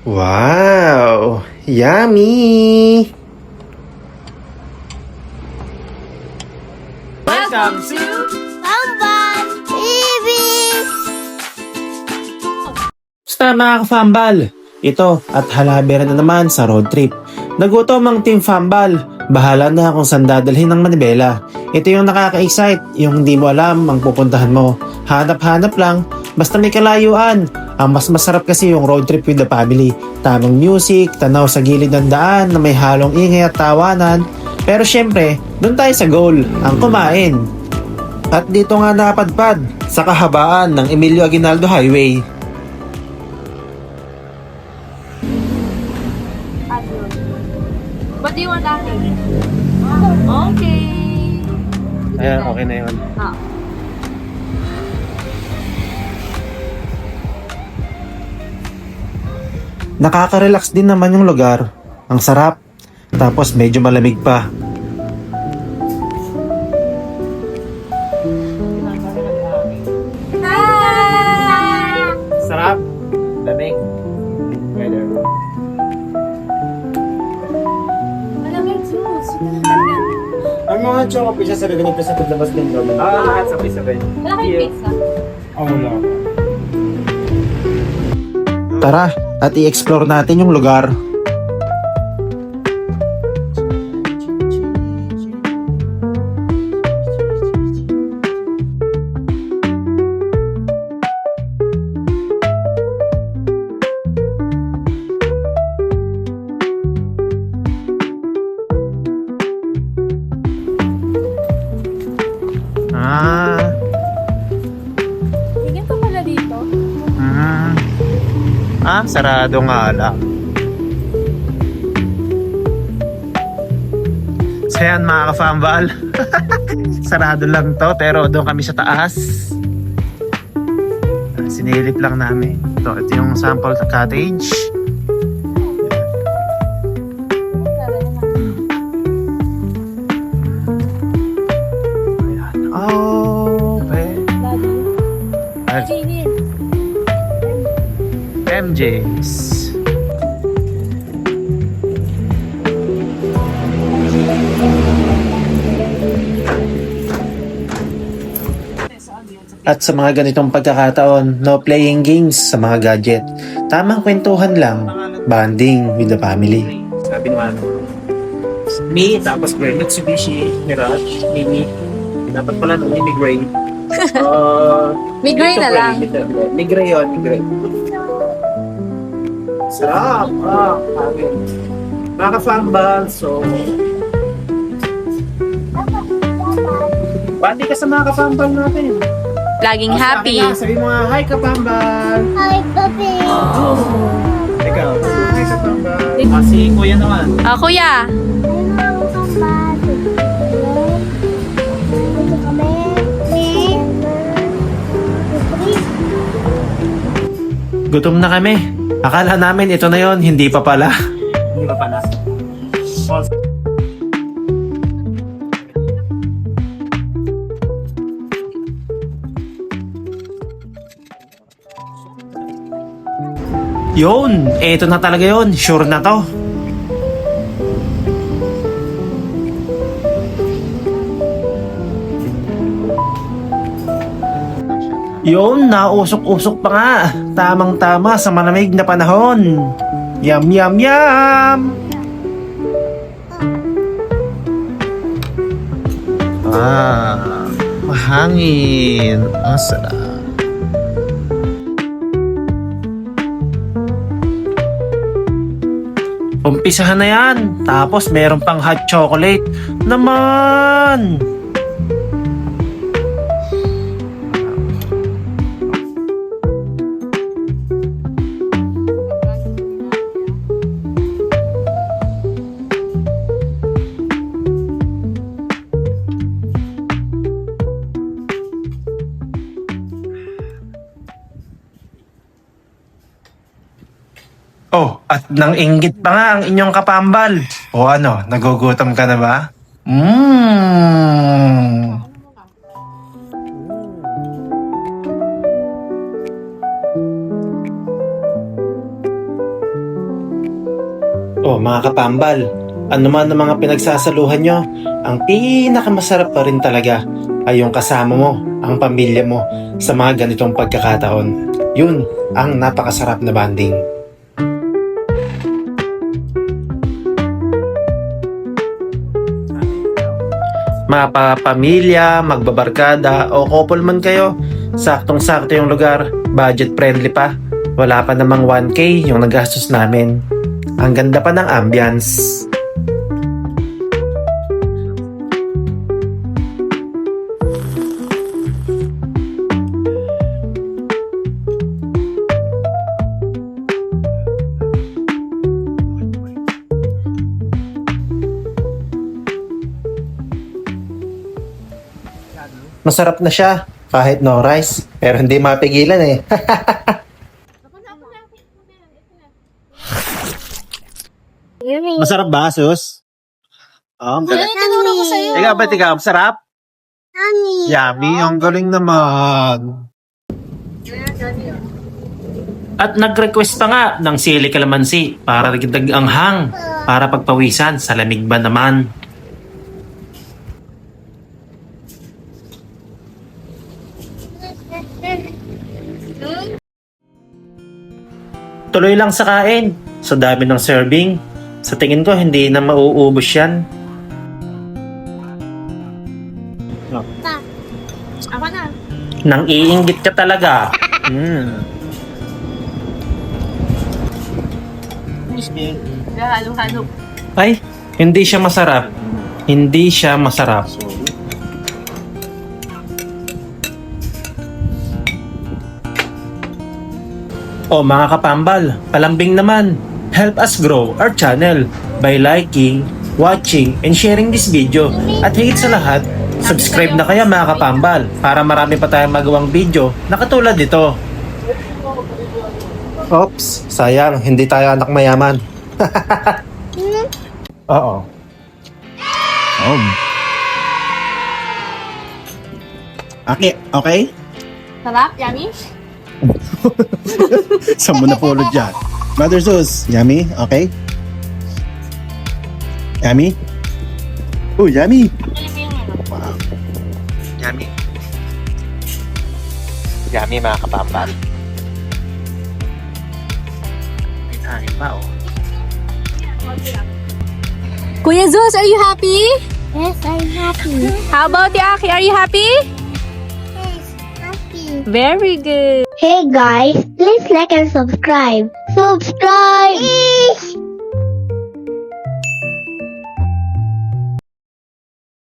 Wow! Yummy! Welcome to Fambal TV! Basta mga ka-Fambal, ito at halabera na naman sa road trip. Nagutom ang Team Fambal. Bahala na kung saan dadalhin ng manibela. Ito yung nakaka-excite, yung hindi mo alam ang pupuntahan mo. Hanap-hanap lang, basta may kalayuan. Ang mas masarap kasi yung road trip with the family. Tamang music, tanaw sa gilid ng daan na may halong ingay at tawanan. Pero syempre, doon tayo sa goal, ang kumain. At dito nga napadpad, sa kahabaan ng Emilio Aguinaldo Highway. What do you want after? Okay. Ayan, okay na yun. Ah. Nakaka-relax din naman yung lugar. Ang sarap. Tapos medyo malamig pa. Sarap. Lamig. Weather. Malamig juice. Ang mga choco pizza sa ganito sa paglabas ng gawin. Lahat sabay-sabay. Wala kayong pizza? Wala. Tara, at i-explore natin yung lugar. Tingin ka pala dito. Sarado nga lang. So yan mga ka-Fambal. Sarado lang to pero doon kami sa taas. Sinilip lang namin. Ito yung sample cottage. Ayan. Okay. MJ's. At sa mga ganitong pagkakataon, no playing games sa mga gadget. Tamang kwentuhan lang, bonding with the family. Sabi naman, me, tapos gray, Mitsubishi, Mirage, Mini. Dapat pala nung may gray. May gray na lang. May gray yun, may gray. Sarap! Amin. Mga ka-Fambal, so... Bandi ka sa mga ka-Fambal natin. Laging happy. Sabi mo nga, hi ka-Fambal! Hi, Papi! Ikaw, hi ka-Fambal! Si Kuya naman. Kuya. Ayun ang Fambal. Dito kami. Gutom na kami. Akala namin ito na yon, hindi pa pala. Hindi ba pala? Yun, eto na talaga yon, sure na to. Yun, nausok-usok pa nga. Tamang-tama sa malamig na panahon. Yum, yum, yum! Mahangin. Ang sarap. Umpisahan na yan. Tapos meron pang hot chocolate. Naman! Oh, at nang inggit pa nga ang inyong kapambal. O ano, nagugutom ka na ba? O mga kapambal, ano man ang mga pinagsasaluhan nyo, ang pinakamasarap pa rin talaga ay yung kasama mo, ang pamilya mo sa mga ganitong pagkakataon. Yun ang napakasarap na bonding. Mapapamilya, magbabarkada o couple man kayo, saktong-sakto yung lugar, budget friendly pa. Wala pa namang 1K yung nagastos namin. Ang ganda pa ng ambience. Masarap na siya, kahit no rice. Pero hindi mapigilan eh. Yummy. Masarap ba, sus? Tinuro ko sa'yo. Ikaw ba, masarap? Yummy. Yummy, ang galing naman. At nag-request pa nga ng sili kalamansi para dagdag ang hang, para pagpawisan sa lamig ba naman. Tuloy lang sa kain, sa dami ng serving. Sa tingin ko, hindi na mauubos yan. Ako na. Nang iinggit ka talaga. Halo-halo. Ay, hindi siya masarap. Hindi siya masarap. O mga kapambal, palambing naman. Help us grow our channel by liking, watching, and sharing this video. At higit sa lahat, subscribe na kaya mga kapambal para marami pa tayong magawang video na katulad nito. Oops, sayang, hindi tayo anak mayaman. Oo. Okay? Sarap, yummy. Saan mo napulot dyan? Mother Sus, yummy? Okay? Yummy? Oh, yummy! Wow. Yummy. Yummy mga kapambal. May hangin pa oh. Kuya Zeus, are you happy? Yes, I'm happy. How about you, Aki? Are you happy? Yes, happy. Very good. Hey guys, please like and subscribe. Subscribe!